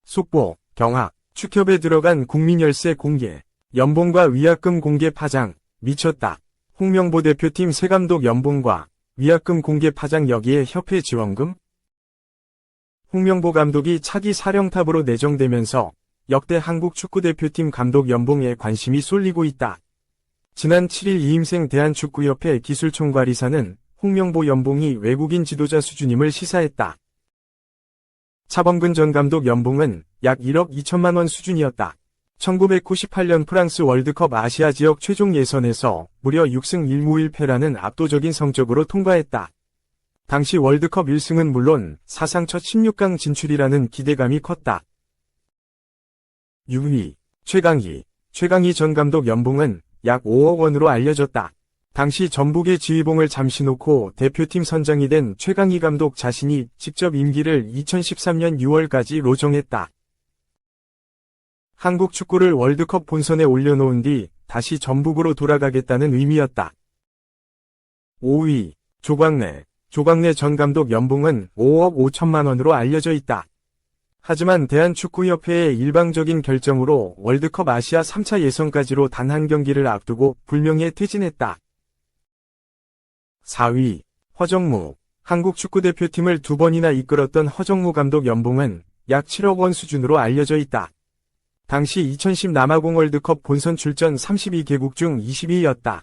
속보, 경합, 축협에 들어간 국민열세 공개, 연봉과 위약금 공개 파장, 미쳤다. 홍명보 대표팀 새 감독 연봉과 위약금 공개 파장 여기에 협회 지원금? 홍명보 감독이 차기 사령탑으로 내정되면서 역대 한국 축구대표팀 감독 연봉에 관심이 쏠리고 있다. 지난 7일 이임생 대한축구협회 기술총괄이사는 홍명보 연봉이 외국인 지도자 수준임을 시사했다. 차범근 전 감독 연봉은 약 1억 2천만 원 수준이었다. 1998년 프랑스 월드컵 아시아 지역 최종 예선에서 무려 6승 1무 1패라는 압도적인 성적으로 통과했다. 당시 월드컵 1승은 물론 사상 첫 16강 진출이라는 기대감이 컸다. 6위, 최강희 전 감독 연봉은 약 5억 원으로 알려졌다. 당시 전북의 지휘봉을 잠시 놓고 대표팀 선장이 된 최강희 감독 자신이 직접 임기를 2013년 6월까지로 정했다. 한국 축구를 월드컵 본선에 올려놓은 뒤 다시 전북으로 돌아가겠다는 의미였다. 5위, 조광래 전 감독 연봉은 5억 5천만 원으로 알려져 있다. 하지만 대한축구협회의 일방적인 결정으로 월드컵 아시아 3차 예선까지로 단 한 경기를 앞두고 불명예 퇴진했다. 4위, 허정무. 한국 축구대표팀을 2번이나 이끌었던 허정무 감독 연봉은 약 7억 원 수준으로 알려져 있다. 당시 2010 남아공 월드컵 본선 출전 32개국 중 20위였다.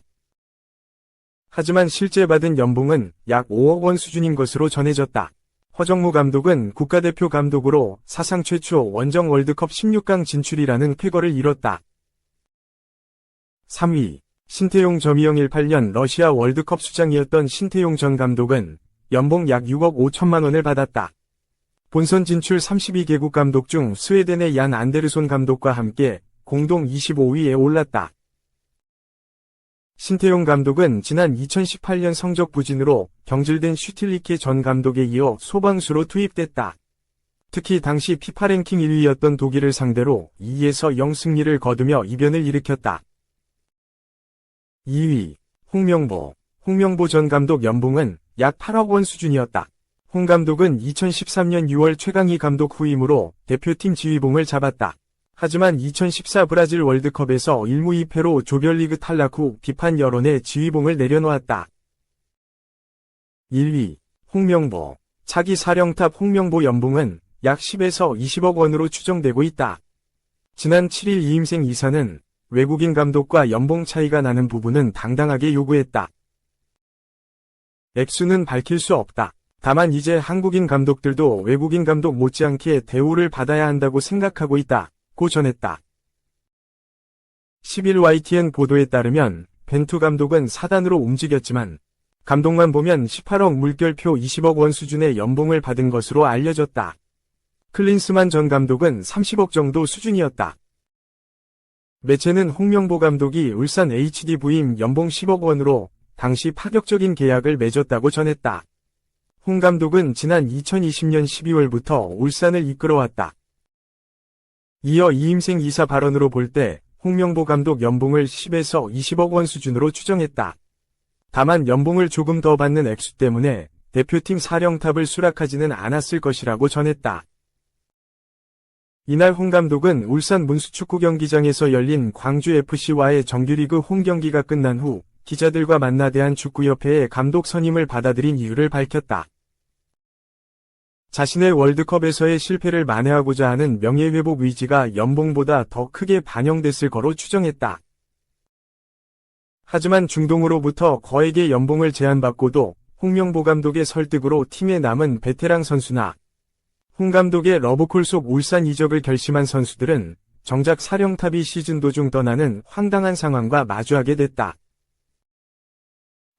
하지만 실제 받은 연봉은 약 5억 원 수준인 것으로 전해졌다. 허정무 감독은 국가대표 감독으로 사상 최초 원정 월드컵 16강 진출이라는 쾌거를 이뤘다. 3위, 신태용 전 2018년 러시아 월드컵 수장이었던 신태용 전 감독은 연봉 약 6억 5천만 원을 받았다. 본선 진출 32개국 감독 중 스웨덴의 얀 안데르손 감독과 함께 공동 25위에 올랐다. 신태용 감독은 지난 2018년 성적 부진으로 경질된 슈틸리케 전 감독에 이어 소방수로 투입됐다. 특히 당시 피파 랭킹 1위였던 독일을 상대로 2에서 0 승리를 거두며 이변을 일으켰다. 2위, 홍명보 전 감독 연봉은 약 8억 원 수준이었다. 홍 감독은 2013년 6월 최강희 감독 후임으로 대표팀 지휘봉을 잡았다. 하지만 2014 브라질 월드컵에서 1무 2패로 조별리그 탈락 후 비판 여론에 지휘봉을 내려놓았다. 1위, 홍명보. 차기 사령탑 홍명보 연봉은 약 10에서 20억 원으로 추정되고 있다. 지난 7일 이임생 이사는 외국인 감독과 연봉 차이가 나는 부분은 당당하게 요구했다. 액수는 밝힐 수 없다. 다만 이제 한국인 감독들도 외국인 감독 못지않게 대우를 받아야 한다고 생각하고 있다. 고 전했다. 10일 YTN 보도에 따르면 벤투 감독은 사단으로 움직였지만 감독만 보면 18억 물결표 20억 원 수준의 연봉을 받은 것으로 알려졌다. 클린스만 전 감독은 30억 정도 수준이었다. 매체는 홍명보 감독이 울산 HD 부임 연봉 10억 원으로 당시 파격적인 계약을 맺었다고 전했다. 홍 감독은 지난 2020년 12월부터 울산을 이끌어왔다. 이어 이임생 이사 발언으로 볼 때 홍명보 감독 연봉을 10에서 20억 원 수준으로 추정했다. 다만 연봉을 조금 더 받는 액수 때문에 대표팀 사령탑을 수락하지는 않았을 것이라고 전했다. 이날 홍 감독은 울산 문수축구 경기장에서 열린 광주FC와의 정규리그 홈경기가 끝난 후 기자들과 만나 대한축구협회의 감독 선임을 받아들인 이유를 밝혔다. 자신의 월드컵에서의 실패를 만회하고자 하는 명예회복 의지가 연봉보다 더 크게 반영됐을 거로 추정했다. 하지만 중동으로부터 거액의 연봉을 제안받고도 홍명보 감독의 설득으로 팀에 남은 베테랑 선수나 홍 감독의 러브콜 속 울산 이적을 결심한 선수들은 정작 사령탑이 시즌 도중 떠나는 황당한 상황과 마주하게 됐다.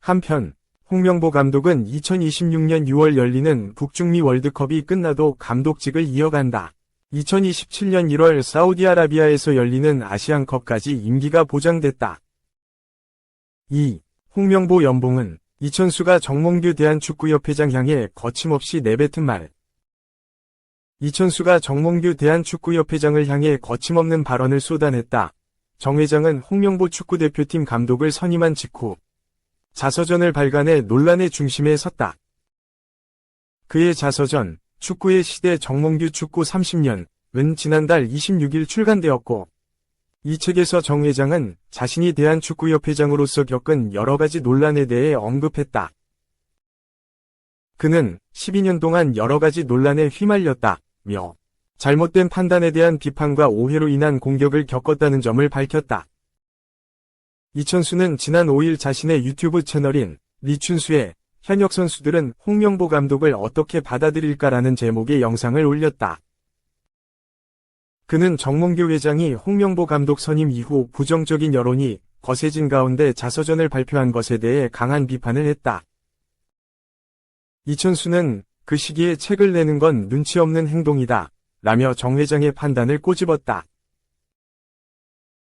한편 홍명보 감독은 2026년 6월 열리는 북중미 월드컵이 끝나도 감독직을 이어간다. 2027년 1월 사우디아라비아에서 열리는 아시안컵까지 임기가 보장됐다. 2. 홍명보 연봉은 이천수가 정몽규 대한축구협회장 향해 거침없이 내뱉은 말. 이천수가 정몽규 대한축구협회장을 향해 거침없는 발언을 쏟아냈다. 정 회장은 홍명보 축구대표팀 감독을 선임한 직후 자서전을 발간해 논란의 중심에 섰다. 그의 자서전, 축구의 시대 정몽규 축구 30년, 지난달 26일 출간되었고, 이 책에서 정 회장은 자신이 대한축구협회장으로서 겪은 여러 가지 논란에 대해 언급했다. 그는 12년 동안 여러 가지 논란에 휘말렸다며 잘못된 판단에 대한 비판과 오해로 인한 공격을 겪었다는 점을 밝혔다. 이천수는 지난 5일 자신의 유튜브 채널인 리춘수의 현역 선수들은 홍명보 감독을 어떻게 받아들일까라는 제목의 영상을 올렸다. 그는 정몽규 회장이 홍명보 감독 선임 이후 부정적인 여론이 거세진 가운데 자서전을 발표한 것에 대해 강한 비판을 했다. 이천수는 그 시기에 책을 내는 건 눈치 없는 행동이다 라며 정 회장의 판단을 꼬집었다.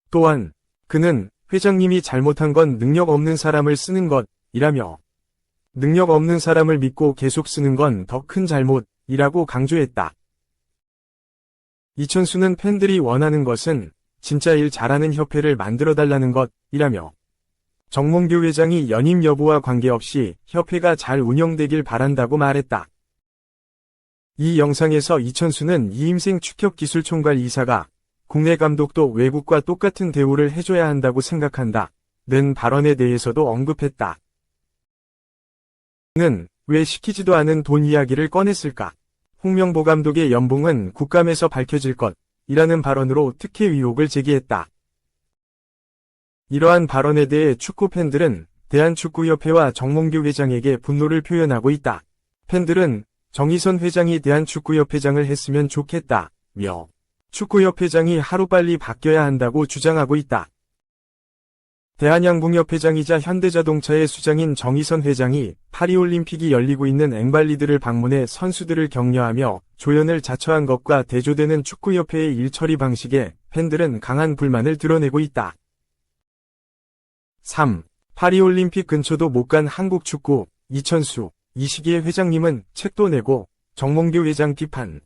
또한 그는 회장님이 잘못한 건 능력 없는 사람을 쓰는 것이라며 능력 없는 사람을 믿고 계속 쓰는 건 더 큰 잘못이라고 강조했다. 이천수는 팬들이 원하는 것은 진짜 일 잘하는 협회를 만들어달라는 것이라며 정몽규 회장이 연임 여부와 관계없이 협회가 잘 운영되길 바란다고 말했다. 이 영상에서 이천수는 이임생 축협기술총괄 이사가 국내 감독도 외국과 똑같은 대우를 해줘야 한다고 생각한다 는 발언에 대해서도 언급했다. 그는 왜 시키지도 않은 돈 이야기를 꺼냈을까? 홍명보 감독의 연봉은 국감에서 밝혀질 것이라는 발언으로 특혜 의혹을 제기했다. 이러한 발언에 대해 축구 팬들은 대한축구협회와 정몽규 회장에게 분노를 표현하고 있다. 팬들은 정의선 회장이 대한축구협회장을 했으면 좋겠다며 축구협회장이 하루빨리 바뀌어야 한다고 주장하고 있다. 대한양궁협회장이자 현대자동차의 수장인 정의선 회장이 파리올림픽이 열리고 있는 앵발리드를 방문해 선수들을 격려하며 조연을 자처한 것과 대조되는 축구협회의 일처리 방식에 팬들은 강한 불만을 드러내고 있다. 3. 파리올림픽 근처도 못 간 한국축구, 이천수, 이 시기에 회장님은 책도 내고 정몽규 회장 비판.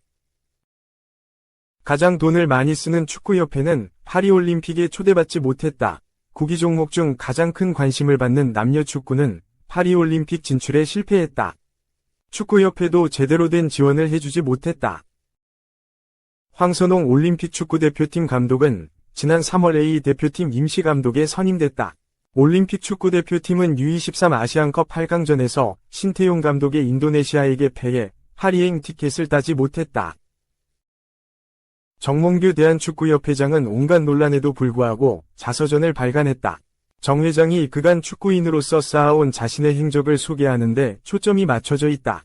가장 돈을 많이 쓰는 축구협회는 파리올림픽에 초대받지 못했다. 구기 종목 중 가장 큰 관심을 받는 남녀 축구는 파리올림픽 진출에 실패했다. 축구협회도 제대로 된 지원을 해주지 못했다. 황선홍 올림픽 축구대표팀 감독은 지난 3월 A 대표팀 임시감독에 선임됐다. 올림픽 축구대표팀은 U23 아시안컵 8강전에서 신태용 감독의 인도네시아에게 패해 파리행 티켓을 따지 못했다. 정몽규 대한축구협회장은 온갖 논란에도 불구하고 자서전을 발간했다. 정 회장이 그간 축구인으로서 쌓아온 자신의 행적을 소개하는데 초점이 맞춰져 있다.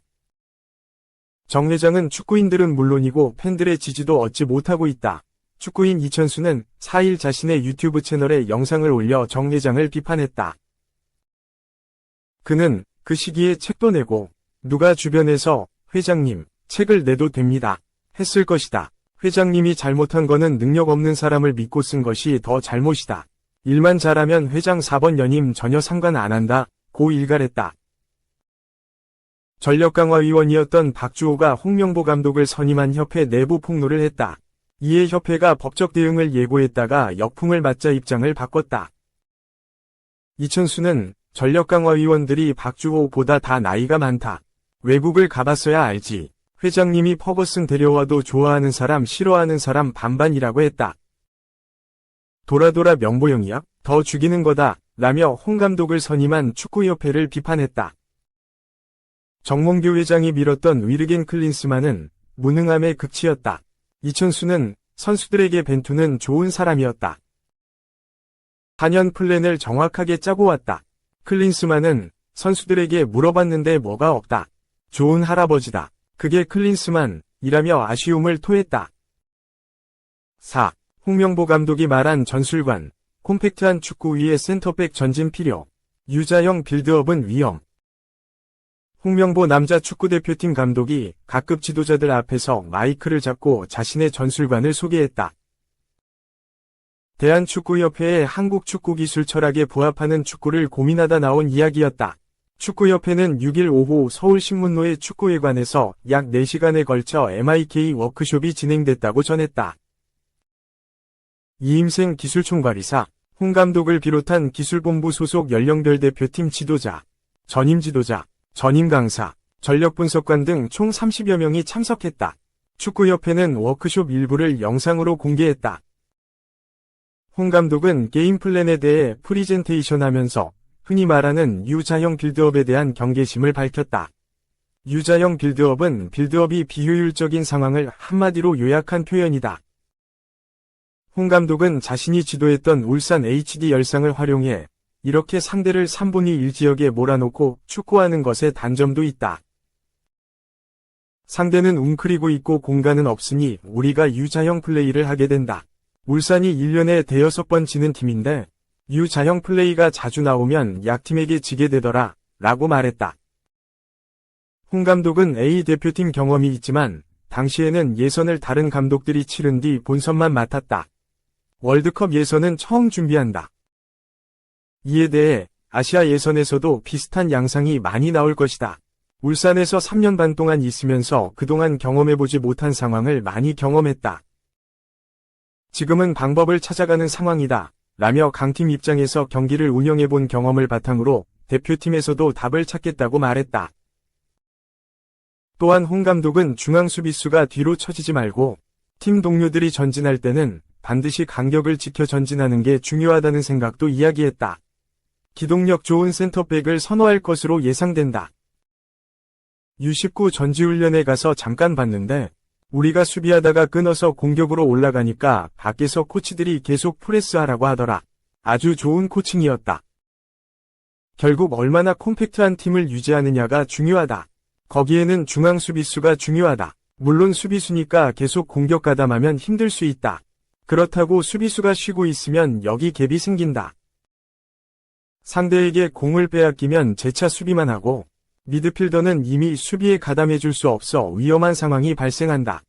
정 회장은 축구인들은 물론이고 팬들의 지지도 얻지 못하고 있다. 축구인 이천수는 4일 자신의 유튜브 채널에 영상을 올려 정 회장을 비판했다. 그는 그 시기에 책도 내고 누가 주변에서 회장님, 책을 내도 됩니다. 했을 것이다. 회장님이 잘못한 거는 능력 없는 사람을 믿고 쓴 것이 더 잘못이다. 일만 잘하면 회장 4번 연임 전혀 상관 안 한다. 고 일갈했다. 전력강화위원이었던 박주호가 홍명보 감독을 선임한 협회 내부 폭로를 했다. 이에 협회가 법적 대응을 예고했다가 역풍을 맞자 입장을 바꿨다. 이천수는 전력강화위원들이 박주호보다 다 나이가 많다. 외국을 가봤어야 알지. 회장님이 퍼거슨 데려와도 좋아하는 사람 싫어하는 사람 반반이라고 했다. 돌아 명보형이야? 더 죽이는 거다. 라며 홍 감독을 선임한 축구협회를 비판했다. 정몽규 회장이 밀었던 위르겐 클린스만은 무능함의 극치였다. 이천수는 선수들에게 벤투는 좋은 사람이었다. 4년 플랜을 정확하게 짜고 왔다. 클린스만은 선수들에게 물어봤는데 뭐가 없다. 좋은 할아버지다. 그게 클린스만이라며 아쉬움을 토했다. 4. 홍명보 감독이 말한 전술관, 콤팩트한 축구 위에 센터백 전진 필요, 유자형 빌드업은 위험. 홍명보 남자 축구대표팀 감독이 각급 지도자들 앞에서 마이크를 잡고 자신의 전술관을 소개했다. 대한축구협회의 한국축구기술 철학에 부합하는 축구를 고민하다 나온 이야기였다. 축구협회는 6일 오후 서울신문로의 축구회관에서 약 4시간에 걸쳐 MIK 워크숍이 진행됐다고 전했다. 이임생 기술총괄이사, 홍 감독을 비롯한 기술본부 소속 연령별 대표팀 지도자, 전임 지도자, 전임 강사, 전력분석관 등 총 30여 명이 참석했다. 축구협회는 워크숍 일부를 영상으로 공개했다. 홍 감독은 게임 플랜에 대해 프리젠테이션 하면서 흔히 말하는 유자형 빌드업에 대한 경계심을 밝혔다. 유자형 빌드업은 빌드업이 비효율적인 상황을 한마디로 요약한 표현이다. 홍 감독은 자신이 지도했던 울산 HD 열상을 활용해 이렇게 상대를 3분의 1지역에 몰아놓고 축구하는 것에 단점도 있다. 상대는 웅크리고 있고 공간은 없으니 우리가 유자형 플레이를 하게 된다. 울산이 1년에 대여섯 번 지는 팀인데 유자형 플레이가 자주 나오면 약팀에게 지게 되더라 라고 말했다. 홍 감독은 A 대표팀 경험이 있지만 당시에는 예선을 다른 감독들이 치른 뒤 본선만 맡았다. 월드컵 예선은 처음 준비한다. 이에 대해 아시아 예선에서도 비슷한 양상이 많이 나올 것이다. 울산에서 3년 반 동안 있으면서 그동안 경험해보지 못한 상황을 많이 경험했다. 지금은 방법을 찾아가는 상황이다. 라며 강팀 입장에서 경기를 운영해본 경험을 바탕으로 대표팀에서도 답을 찾겠다고 말했다. 또한 홍 감독은 중앙 수비수가 뒤로 처지지 말고 팀 동료들이 전진할 때는 반드시 간격을 지켜 전진하는 게 중요하다는 생각도 이야기했다. 기동력 좋은 센터백을 선호할 것으로 예상된다. U19 전지훈련에 가서 잠깐 봤는데 우리가 수비하다가 끊어서 공격으로 올라가니까 밖에서 코치들이 계속 프레스하라고 하더라. 아주 좋은 코칭이었다. 결국 얼마나 콤팩트한 팀을 유지하느냐가 중요하다. 거기에는 중앙 수비수가 중요하다. 물론 수비수니까 계속 공격 가담하면 힘들 수 있다. 그렇다고 수비수가 쉬고 있으면 여기 갭이 생긴다. 상대에게 공을 빼앗기면 재차 수비만 하고 미드필더는 이미 수비에 가담해줄 수 없어 위험한 상황이 발생한다.